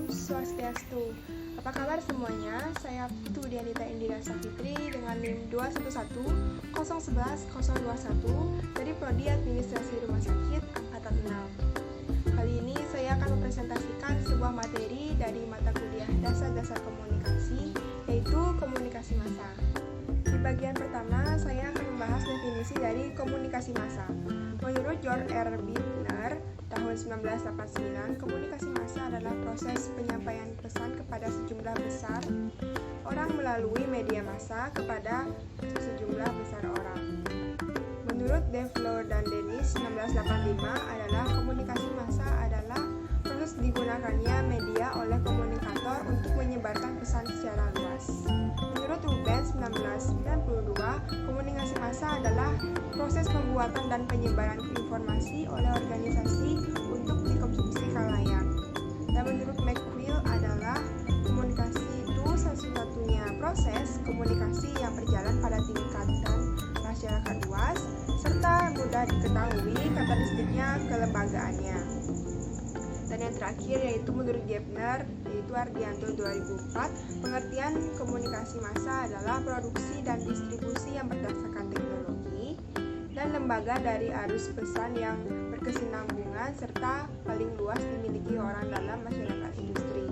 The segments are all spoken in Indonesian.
Om Swastiastu. Apa kabar semuanya? Saya Putu Dianita Indira Safitri dengan NIM 211-011-021 dari Prodi Administrasi Rumah Sakit Angkatan 6. Kali ini saya akan mempresentasikan sebuah materi dari mata kuliah Dasar-Dasar Komunikasi, yaitu Komunikasi Massa. Di bagian pertama, saya akan membahas definisi dari komunikasi massa. Menurut George R. Bittner, tahun 1989, komunikasi massa adalah proses penyampaian pesan kepada sejumlah besar orang melalui media massa kepada sejumlah besar orang. Menurut Devlor dan Dennis, 1985 adalah komunikasi massa adalah proses digunakannya media oleh komunikator untuk menyebarkan pesan secara luas. Menurut Rubens, 1992, komunikasi massa adalah proses pembuatan dan penyebaran informasi oleh organisasi untuk dikonsumsi khalayak. Dan menurut McQuill adalah komunikasi itu satu-satunya proses komunikasi yang berjalan pada tingkatan masyarakat luas serta mudah diketahui karakteristiknya kelembagaannya. Dan yang terakhir yaitu menurut Gebner, yaitu Ardianto 2004, pengertian komunikasi massa adalah produksi dan distribusi yang berdasarkan teknologi dan lembaga dari arus pesan yang berkesinambungan serta paling luas dimiliki orang dalam masyarakat industri.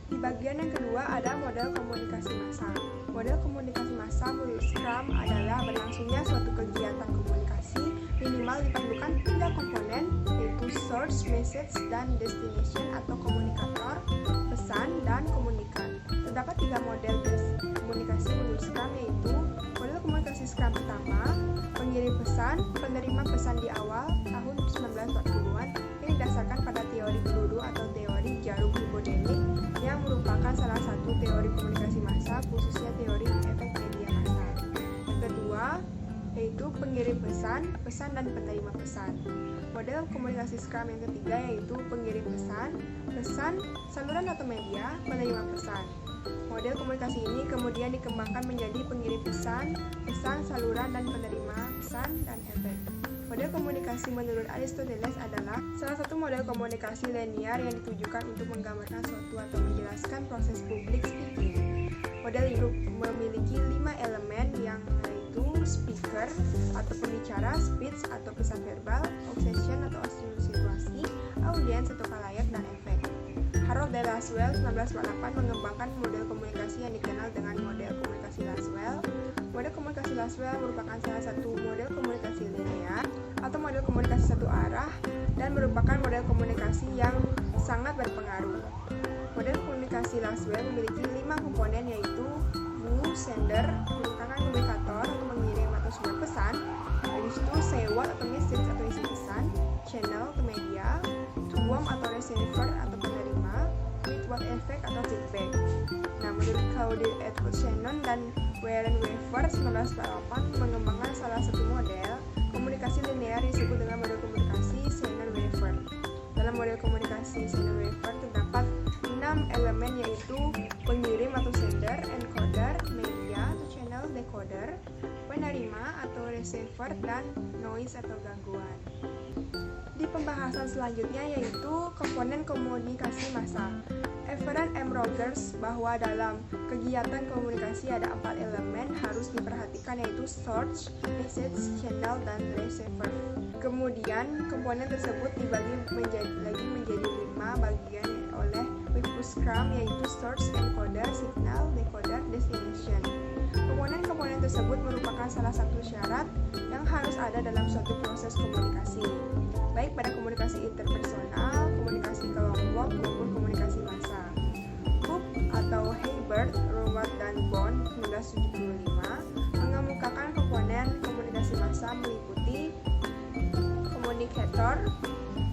Di bagian yang kedua ada model komunikasi massa. Model komunikasi massa menurut Scrum adalah berlangsungnya suatu kegiatan komunikasi minimal diperlukan 3 komponen, yaitu source, message, dan destination atau komunikator, pesan, dan komunikan. Terdapat 3 model komunikasi menurut Scrum, yaitu model komunikasi Scrum pertama, pengirim pesan, penerima pesan di awal tahun 1940-an yang didasarkan pada teori peluru atau teori jarum hipodinamik yang merupakan salah satu teori komunikasi massa, khususnya teori efek media massa. Yang kedua, yaitu pengirim pesan, pesan dan penerima pesan. Model komunikasi Scrum yang ketiga yaitu pengirim pesan, pesan, saluran atau media, penerima pesan. Model komunikasi ini kemudian dikembangkan menjadi pengirim pesan, pesan, saluran dan penerima pesan dan efek. Model komunikasi menurut Aristoteles adalah salah satu model komunikasi linear yang ditujukan untuk menggambarkan suatu atau menjelaskan proses public speaking. Model ini memiliki 5 elemen yang speaker atau pembicara, speech atau pesan verbal, obsession atau situasi, audiens atau khalayak, dan efek. Harold de Lasswell 1948 mengembangkan model komunikasi yang dikenal dengan model komunikasi Lasswell. Model komunikasi Lasswell merupakan salah satu model komunikasi linear atau model komunikasi satu arah dan merupakan model komunikasi yang sangat berpengaruh. Model komunikasi Lasswell memiliki 5 komponen yaitu sender merupakan komunikator untuk mengirim atau sumber pesan, habis itu sewot atau message atau isi pesan, channel atau media, tuom atau receiver atau penerima, with what effect atau feedback. Nah, menurut Claude Edward Shannon dan Warren Weaver 1948 mengembangkan salah satu model komunikasi linear disebut dengan model komunikasi Shannon-Weaver. Dalam model komunikasi Shannon-Weaver terdapat 6 elemen yaitu pengirim atau sender, encoder, media atau channel, decoder, penerima atau receiver, dan noise atau gangguan. Di pembahasan selanjutnya yaitu komponen komunikasi massa. Everett M. Rogers bahwa dalam kegiatan komunikasi ada 4 elemen harus diperhatikan yaitu source, message, channel, dan receiver. Kemudian komponen tersebut dibagi menjadi 5 bagian oleh Scrum yaitu source, encoder, signal, decoder, destination. Komponen-komponen tersebut merupakan salah satu syarat yang harus ada dalam suatu proses komunikasi, baik pada komunikasi interpersonal, komunikasi kelompok, maupun komunikasi massa. Cook atau Haybert, Robert, dan Bond 1975 mengemukakan komponen komunikasi massa meliputi komunikator,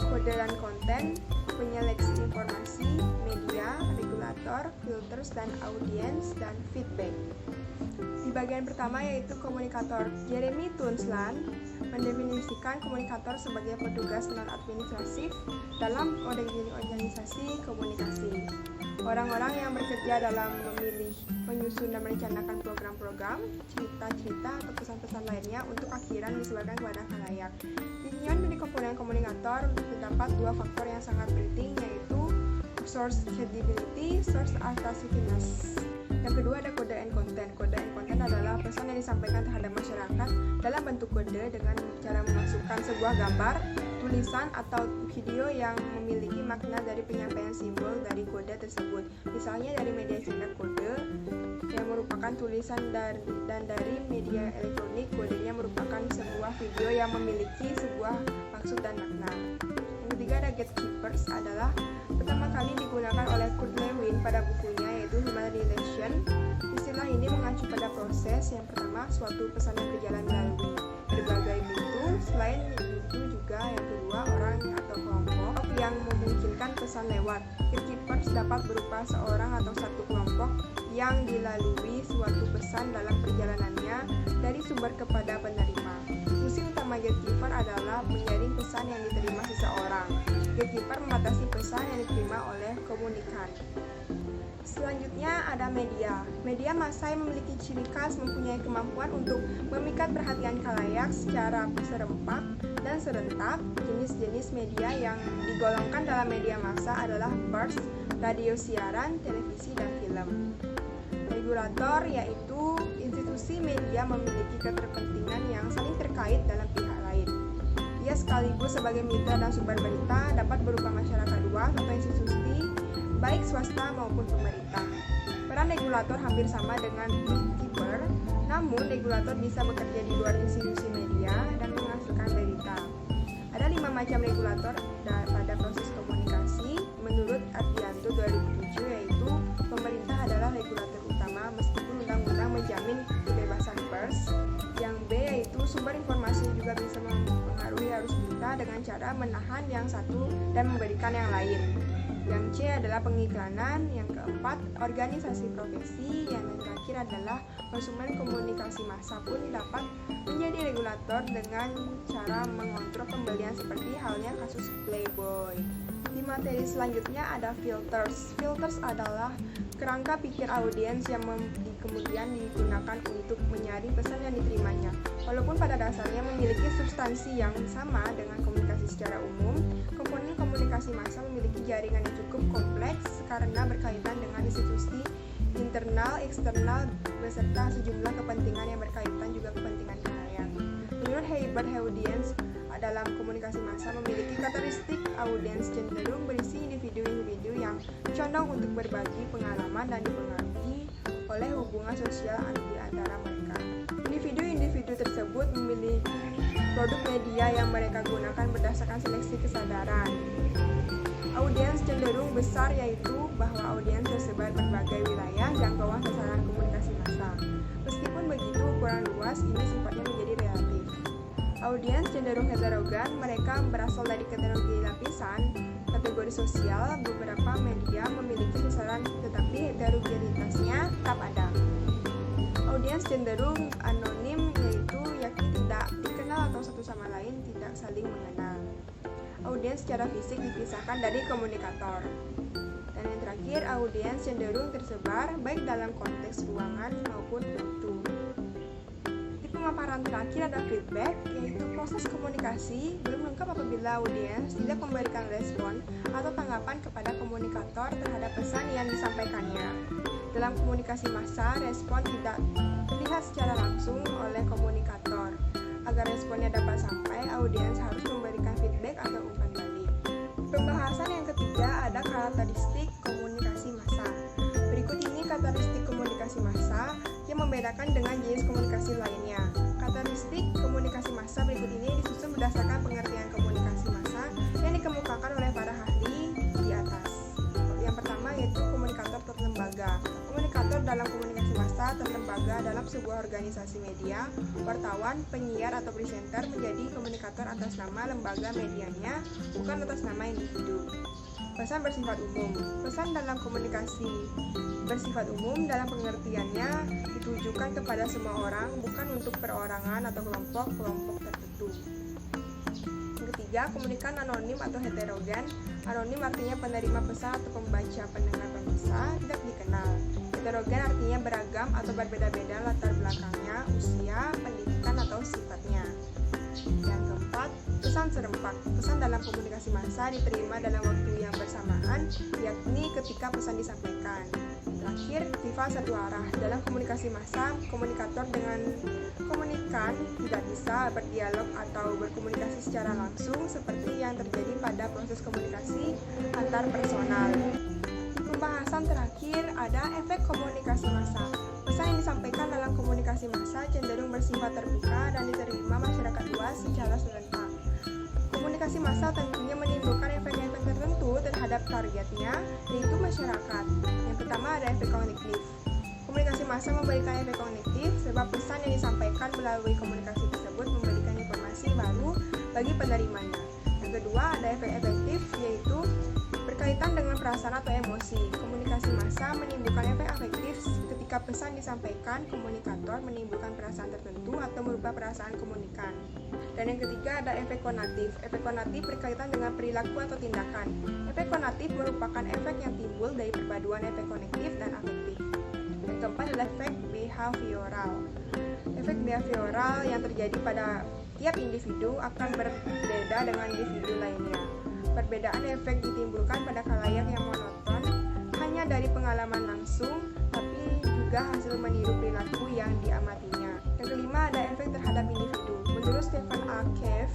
kode dan konten, penyeleksi informasi, media, regulator, filters, dan audiens, dan feedback. Di bagian pertama yaitu komunikator. Jeremy Tunsland mendefinisikan komunikator sebagai petugas non-administratif dalam organisasi komunikasi. Orang-orang yang bekerja dalam memilih, menyusun dan merencanakan program-program, cerita-cerita atau pesan-pesan lainnya untuk akhiran disebarkan kepada khalayak. Rincian dari komponen komunikator terdapat 2 faktor yang sangat penting yaitu source credibility, source authoritative. Yang kedua ada kode and content. Kode and content adalah pesan yang disampaikan terhadap masyarakat dalam bentuk kode dengan cara memasukkan sebuah gambar, tulisan, atau video yang memiliki makna dari penyampaian simbol dari kode tersebut. Misalnya dari media cetak kode yang merupakan tulisan dan dari media elektronik kodenya merupakan sebuah video yang memiliki sebuah maksud dan makna. Yang ketiga ada gatekeepers adalah pertama kali digunakan oleh Kurt Lewin pada bukunya yaitu Human Relation. Istilah ini mengacu pada proses yang pertama suatu pesan yang berjalan melalui berbagai pintu. Selain itu juga yang kedua orang atau kelompok yang memungkinkan pesan lewat. Gatekeepers dapat berupa seorang atau satu kelompok yang dilalui suatu pesan dalam perjalanannya dari sumber kepada penerima. Fungsi utama gatekeeper adalah menyaring pesan yang diterima seseorang. Gatekeeper membatasi pesan yang diterima oleh komunikan. Selanjutnya ada media. Media massa yang memiliki ciri khas mempunyai kemampuan untuk memikat perhatian khalayak secara serempak dan serentak. Jenis-jenis media yang digolongkan dalam media massa adalah pers, radio siaran, televisi, dan film. Regulator yaitu institusi media memiliki keterpentingan yang saling terkait dalam pihak lain. Ia sekaligus sebagai mitra dan sumber berita dapat berupa masyarakat luas atau institusi baik swasta maupun pemerintah. Peran regulator hampir sama dengan gatekeeper, namun regulator bisa bekerja di luar institusi media dan menghasilkan berita. Ada 5 macam regulator pada proses komunikasi menurut Ardianto 2007, yaitu pemerintah adalah regulator utama meskipun undang-undang menjamin kebebasan pers. Yang B yaitu sumber informasi juga bisa mempengaruhi arus berita dengan cara menahan yang satu dan memberikan yang lain. Yang C adalah pengiklanan. Yang keempat, organisasi profesi. Yang terakhir adalah konsumen komunikasi massa pun dapat menjadi regulator dengan cara mengontrol pembelian seperti halnya kasus Playboy. Di materi selanjutnya ada filters. Filters adalah kerangka pikir audiens yang kemudian digunakan untuk menyaring pesan yang diterimanya. Walaupun pada dasarnya memiliki substansi yang sama dengan komunikasi secara umum, komponen komunikasi massa memiliki jaringan yang cukup kompleks karena berkaitan dengan institusi internal, eksternal, beserta sejumlah kepentingan yang berkaitan juga kepentingan khalayak. Menurut Herbert Audiens, dalam komunikasi massa memiliki karakteristik audiens cenderung berisi individu-individu yang condong untuk berbagi pengalaman dan dipengaruhi oleh hubungan sosial di antara mereka. Individu-individu tersebut memiliki produk media yang mereka gunakan berdasarkan seleksi kesadaran. Audiens cenderung besar yaitu bahwa audiens tersebar berbagai wilayah jangkauan sasaran komunikasi massa. Meskipun begitu, ukuran luas ini sifatnya menjadi relatif. Audiens cenderung heterogen, mereka berasal dari kategori lapisan, kategori sosial. Beberapa media memiliki sasaran tetapi heterogenitasnya tetap ada. Audiens cenderung anonim yaitu yakni tidak dikenal atau satu sama lain tidak saling mengenal. Audiens secara fisik dipisahkan dari komunikator. Dan yang terakhir, audiens cenderung tersebar baik dalam konteks ruangan maupun waktu. Pemaparan terakhir ada feedback, yaitu proses komunikasi belum lengkap apabila audiens tidak memberikan respon atau tanggapan kepada komunikator terhadap pesan yang disampaikannya. Dalam komunikasi massa, respon tidak terlihat secara langsung oleh komunikator. Agar responnya dapat sampai, audiens harus memberikan feedback atau umpan balik. Pembahasan yang ketiga ada karakteristik komunikasi massa. Berikut ini karakteristik komunikasi massa yang membedakan dengan jenis komunikasi lainnya. Karakteristik komunikasi massa berikut ini disusun berdasarkan pengertian komunikasi massa yang dikemukakan oleh para ahli di atas. Yang pertama yaitu komunikator terlembaga. Komunikator dalam komunikasi massa terlembaga dalam sebuah organisasi media. Wartawan, penyiar atau presenter menjadi komunikator atas nama lembaga medianya, bukan atas nama individu. Pesan bersifat umum. Pesan dalam komunikasi bersifat umum dalam pengertiannya ditujukan kepada semua orang, bukan untuk perorangan atau kelompok-kelompok tertentu. Yang ketiga, komunikan anonim atau heterogen. Anonim artinya penerima pesan atau pembaca pendengar pesan tidak dikenal. Heterogen artinya beragam atau berbeda-beda latar belakangnya, usia, pendidikan atau sifatnya. Yang keempat, pesan serempak. Pesan dalam komunikasi massa diterima dalam waktu yang bersamaan, yakni ketika pesan disampaikan. Terakhir, sifat satu arah. Dalam komunikasi massa, komunikator dengan komunikan tidak bisa berdialog atau berkomunikasi secara langsung seperti yang terjadi pada proses komunikasi antar personal. Di pembahasan terakhir ada efek komunikasi massa. Pesan yang disampaikan dalam komunikasi massa cenderung bersifat terbuka dan diterima masyarakat luas secara serentak. Komunikasi massa tentunya menimbulkan efek-efek tertentu terhadap targetnya, yaitu masyarakat. Yang pertama ada efek kognitif. Komunikasi massa memberikan efek kognitif sebab pesan yang disampaikan melalui komunikasi tersebut memberikan informasi baru bagi penerimanya. Yang kedua ada efek efektif, yaitu berkaitan dengan perasaan atau emosi. Komunikasi massa menimbulkan efek afektif ketika pesan disampaikan, komunikator menimbulkan perasaan tertentu atau merubah perasaan komunikan. Dan yang ketiga ada efek konatif. Efek konatif berkaitan dengan perilaku atau tindakan. Efek konatif merupakan efek yang timbul dari perpaduan efek kognitif dan afektif. Yang keempat adalah efek behavioral. Efek behavioral yang terjadi pada tiap individu akan berbeda dengan individu lainnya. Perbedaan efek ditimbulkan pada khalayak yang monoton hanya dari pengalaman langsung, tapi juga hasil meniru perilaku yang diamatinya. Yang kelima ada efek terhadap individu. Menurut Stephen A. Cave,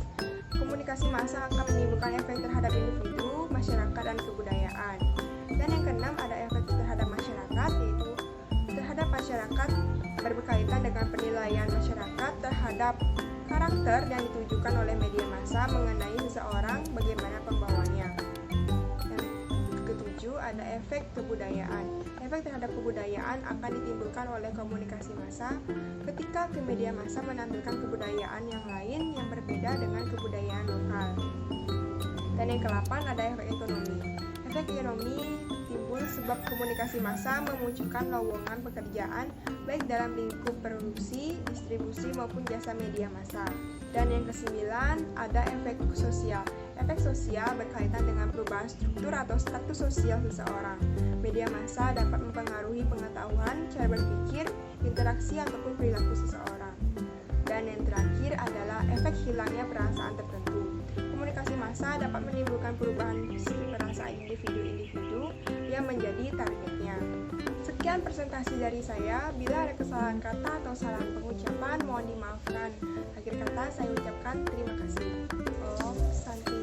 komunikasi massa akan menimbulkan efek terhadap individu, masyarakat, dan kebudayaan. Dan yang keenam ada efek terhadap masyarakat, yaitu terhadap masyarakat berkaitan dengan penilaian masyarakat terhadap karakter yang ditujukan oleh media massa mengenai seseorang, bagaimana pembawanya. Dan ketujuh ada efek kebudayaan. Efek terhadap kebudayaan akan ditimbulkan oleh komunikasi massa ketika media massa menampilkan kebudayaan yang lain yang berbeda dengan kebudayaan lokal. Dan yang ke-8 ada efek ekonomi. Efek ekonomi timbul sebab komunikasi massa memunculkan lowongan pekerjaan baik dalam lingkup produksi, distribusi maupun jasa media massa. Dan yang ke-9 ada efek sosial. Efek sosial berkaitan dengan perubahan struktur atau status sosial seseorang. Media massa dapat mempengaruhi pengetahuan, cara berpikir, interaksi ataupun perilaku seseorang. Dan yang terakhir adalah efek hilangnya perasaan tertentu. Komunikasi massa dapat menimbulkan perubahan perasaan individu-individu yang menjadi targetnya. Sekian presentasi dari saya. Bila ada kesalahan kata atau kesalahan pengucapan, mohon dimaafkan. Akhir kata saya ucapkan terima kasih. Om Santi.